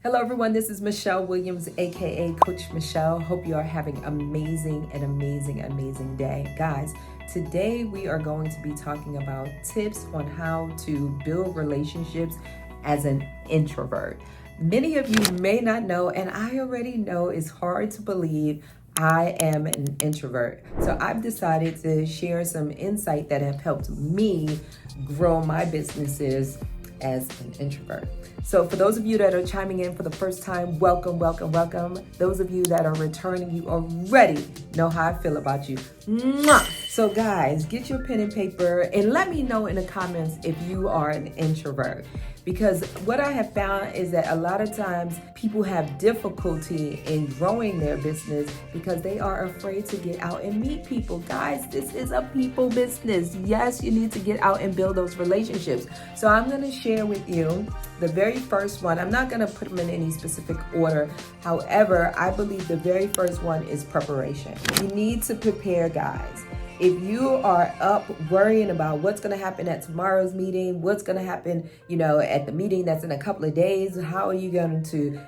Hello everyone, this is Michele Williams, aka Coach Michele. Hope you are having amazing day. Guys, today we are going to be talking about tips on how to build relationships as an introvert. Many of you may not know, and I already know it's hard to believe I am an introvert. So I've decided to share some insight that have helped me grow my businesses as an introvert. So for those of you that are chiming in for the first time, welcome. Those of you that are returning, you already know how I feel about you. Mwah! So guys, get your pen and paper and let me know in the comments if you are an introvert. Because what I have found is that a lot of times people have difficulty in growing their business because they are afraid to get out and meet people. Guys, this is a people business. Yes, you need to get out and build those relationships. So I'm going to share with you the very first one. I'm not going to put them in any specific order. However, I believe the very first one is preparation. You need to prepare, guys. If you are up worrying about what's going to happen at tomorrow's meeting, what's going to happen, at the meeting that's in a couple of days, how are you going to,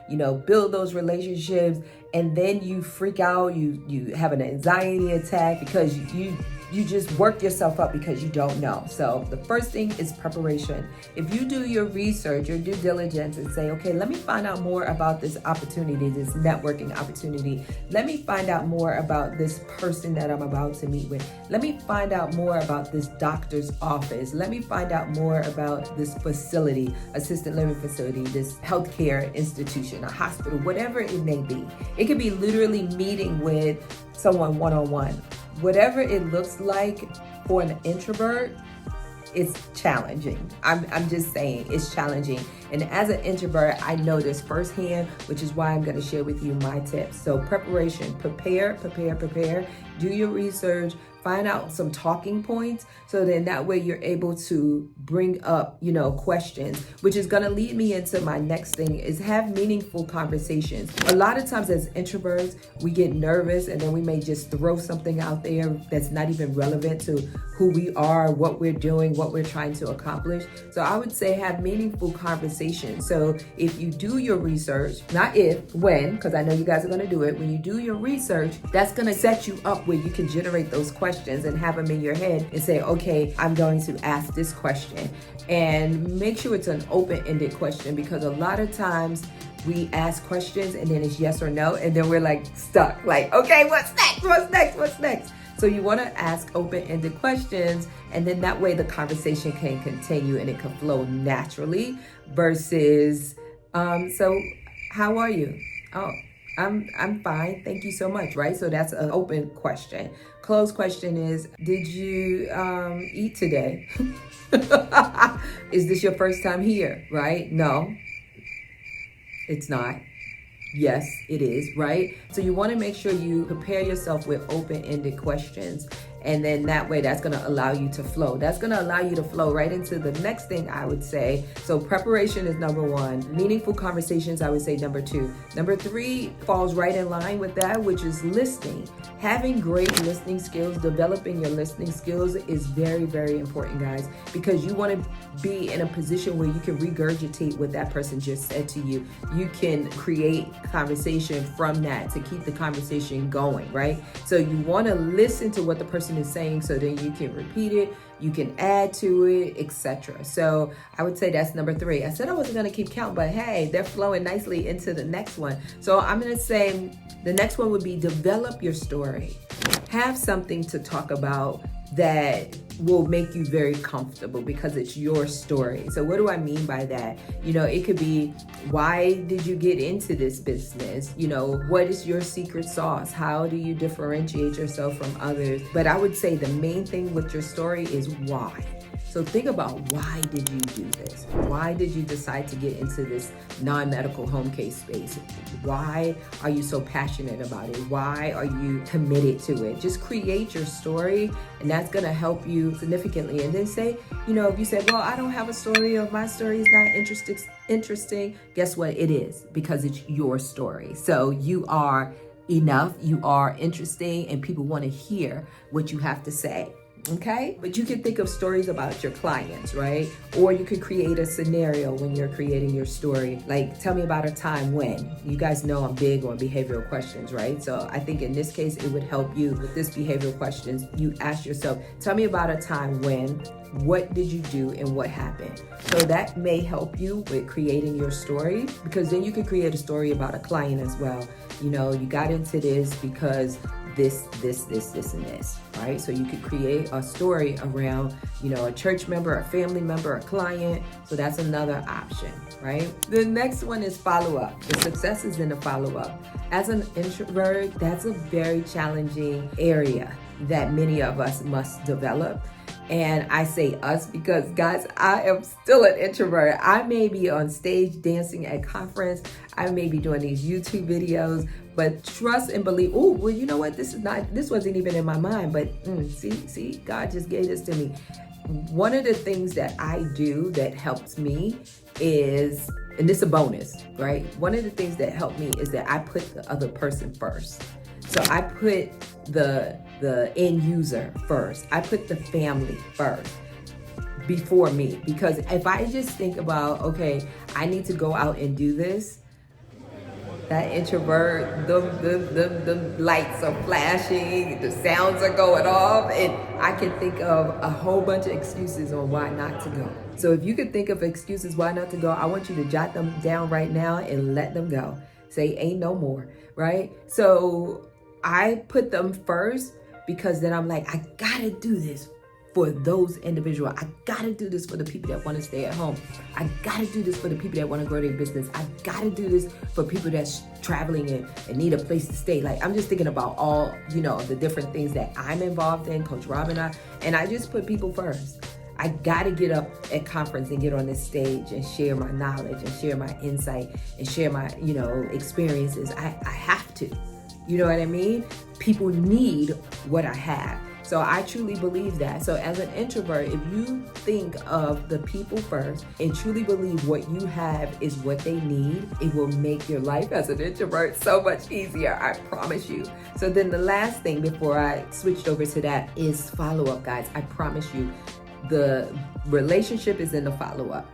build those relationships? And then you freak out, you have an anxiety attack because you just work yourself up because you don't know. So the first thing is preparation. If you do your research, your due diligence and say, okay, let me find out more about this opportunity, this networking opportunity. Let me find out more about this person that I'm about to meet with. Let me find out more about this doctor's office. Let me find out more about this facility, assisted living facility, this healthcare institution, a hospital, whatever it may be. It could be literally meeting with someone one-on-one. Whatever it looks like for an introvert, it's challenging. I'm just saying it's challenging. And as an introvert, I know this firsthand, which is why I'm going to share with you my tips. So preparation, prepare. Do your research, find out some talking points. So then that way you're able to bring up, questions, which is going to lead me into my next thing is have meaningful conversations. A lot of times as introverts, we get nervous and then we may just throw something out there that's not even relevant to who we are, what we're doing, what we're trying to accomplish. So I would say have meaningful conversations. So if you do your research, not if, when, because I know you guys are going to do it. When you do your research, that's going to set you up where you can generate those questions and have them in your head and say, okay, I'm going to ask this question. And make sure it's an open-ended question, because a lot of times we ask questions and then it's yes or no. And then we're like stuck, like, okay, what's next? So you want to ask open-ended questions, and then that way the conversation can continue and it can flow naturally versus, so how are you? Oh, I'm fine. Thank you so much. Right? So that's an open question. Closed question is, did you eat today? Is this your first time here? Right? No, it's not. Yes, it is, right? So you want to make sure you prepare yourself with open-ended questions. And then that way, that's going to allow you to flow. That's going to allow you to flow right into the next thing, I would say. So preparation is number one. Meaningful conversations, I would say number two. Number three falls right in line with that, which is listening. Having great listening skills, developing your listening skills is very, very important, guys, because you want to be in a position where you can regurgitate what that person just said to you. You can create conversation from that to keep the conversation going, right? So you want to listen to what the person is saying so then you can repeat it, you can add to it, etc. So I would say that's number three. I said I wasn't going to keep count, but hey, they're flowing nicely into the next one. So I'm going to say the next one would be develop your story. Have something to talk about that will make you very comfortable because it's your story. So what do I mean by that? It could be, why did you get into this business? What is your secret sauce? How do you differentiate yourself from others? But I would say the main thing with your story is why. So think about, why did you do this? Why did you decide to get into this non-medical home case space? Why are you so passionate about it? Why are you committed to it? Just create your story, and that's going to help you significantly. And then say, if you say, well, I don't have a story, or my story is not interesting, guess what? It is, because it's your story. So you are enough, you are interesting, and people want to hear what you have to say. Okay, but you can think of stories about your clients, right? Or you could create a scenario when you're creating your story. Like, tell me about a time when. You guys know I'm big on behavioral questions, right? So I think in this case, it would help you with this behavioral questions. You ask yourself, tell me about a time when, what did you do and what happened? So that may help you with creating your story, because then you could create a story about a client as well. You know, you got into this because this, and this, right? So you could create a story around, you know, a church member, a family member, a client. So that's another option, right? The next one is follow-up. The success is in the follow-up. As an introvert, that's a very challenging area that many of us must develop. And I say us because, guys, I am still an introvert. I may be on stage dancing at conference. I may be doing these YouTube videos, but trust and believe. Oh, well, you know what? This wasn't even in my mind, but see, God just gave this to me. One of the things that I do that helps me is, and this is a bonus, right? One of the things that helped me is that I put the other person first. So I put the end user first. I put the family first before me. Because if I just think about, okay, I need to go out and do this, that introvert, the lights are flashing, the sounds are going off, and I can think of a whole bunch of excuses on why not to go. So if you could think of excuses why not to go, I want you to jot them down right now and let them go. Say, ain't no more, right? So I put them first because then I'm like, I gotta do this for those individuals. I gotta do this for the people that want to stay at home. I gotta do this for the people that want to grow their business. I gotta do this for people that's traveling and need a place to stay. Like, I'm just thinking about all, you know, the different things that I'm involved in, Coach Rob and I just put people first. I gotta get up at conference and get on this stage and share my knowledge and share my insight and share my, you know, experiences. I have to. You know what I mean? People need what I have. So I truly believe that. So as an introvert, if you think of the people first and truly believe what you have is what they need, it will make your life as an introvert so much easier, I promise you. So then the last thing before I switched over to that is follow-up, guys. I promise you, the relationship is in the follow-up.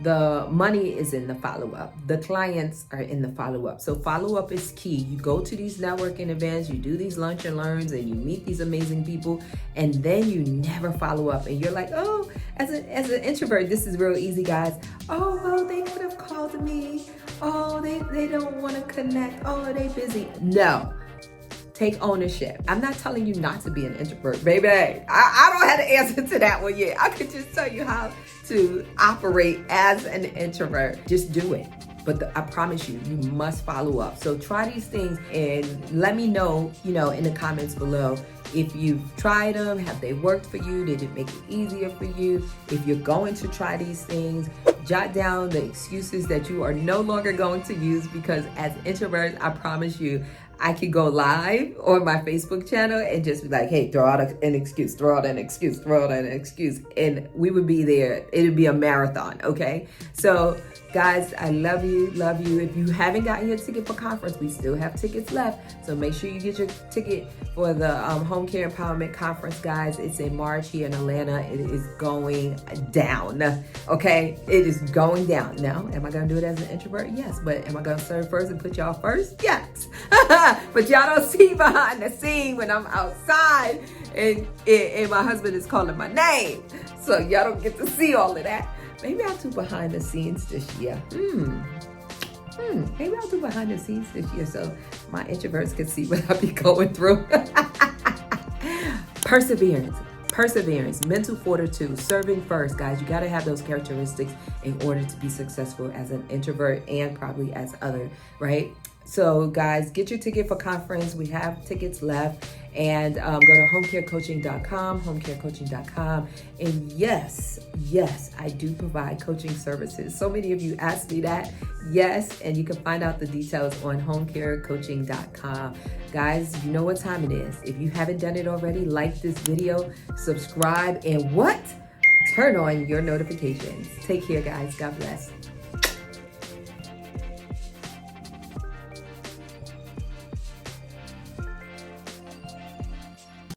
The money is in the follow-up. The clients are in the follow-up. So follow-up is key. You go to these networking events, you do these lunch and learns, and you meet these amazing people, and then you never follow up. And you're like, oh, as an introvert, this is real easy, guys. Oh, well, they could have called me. Oh, they don't want to connect. Oh, they busy. No. Take ownership. I'm not telling you not to be an introvert, baby. I don't have the answer to that one yet. I could just tell you how to operate as an introvert. Just do it. But I promise you, you must follow up. So try these things and let me know, you know, in the comments below, if you've tried them, have they worked for you? Did it make it easier for you? If you're going to try these things, jot down the excuses that you are no longer going to use, because as introverts, I promise you, I could go live on my Facebook channel and just be like, hey, throw out an excuse, throw out an excuse, throw out an excuse. And we would be there. It would be a marathon, okay? So guys, I love you, love you. If you haven't gotten your ticket for conference, we still have tickets left. So make sure you get your ticket for the Home Care Empowerment Conference, guys. It's in March here in Atlanta. It is going down, okay? It is going down. Now, am I gonna do it as an introvert? Yes. But am I gonna serve first and put y'all first? Yes. But y'all don't see behind the scene when I'm outside and my husband is calling my name. So y'all don't get to see all of that. Maybe I'll do behind the scenes this year. Maybe I'll do behind the scenes this year so my introverts can see what I be going through. Perseverance, mental fortitude, serving first, guys. You got to have those characteristics in order to be successful as an introvert and probably as other, right? So guys, get your ticket for conference. We have tickets left. And go to homecarecoaching.com. And yes, I do provide coaching services. So many of you asked me that. Yes, and you can find out the details on homecarecoaching.com. Guys, you know what time it is. If you haven't done it already, like this video, subscribe, and turn on your notifications. Take care, guys. God bless.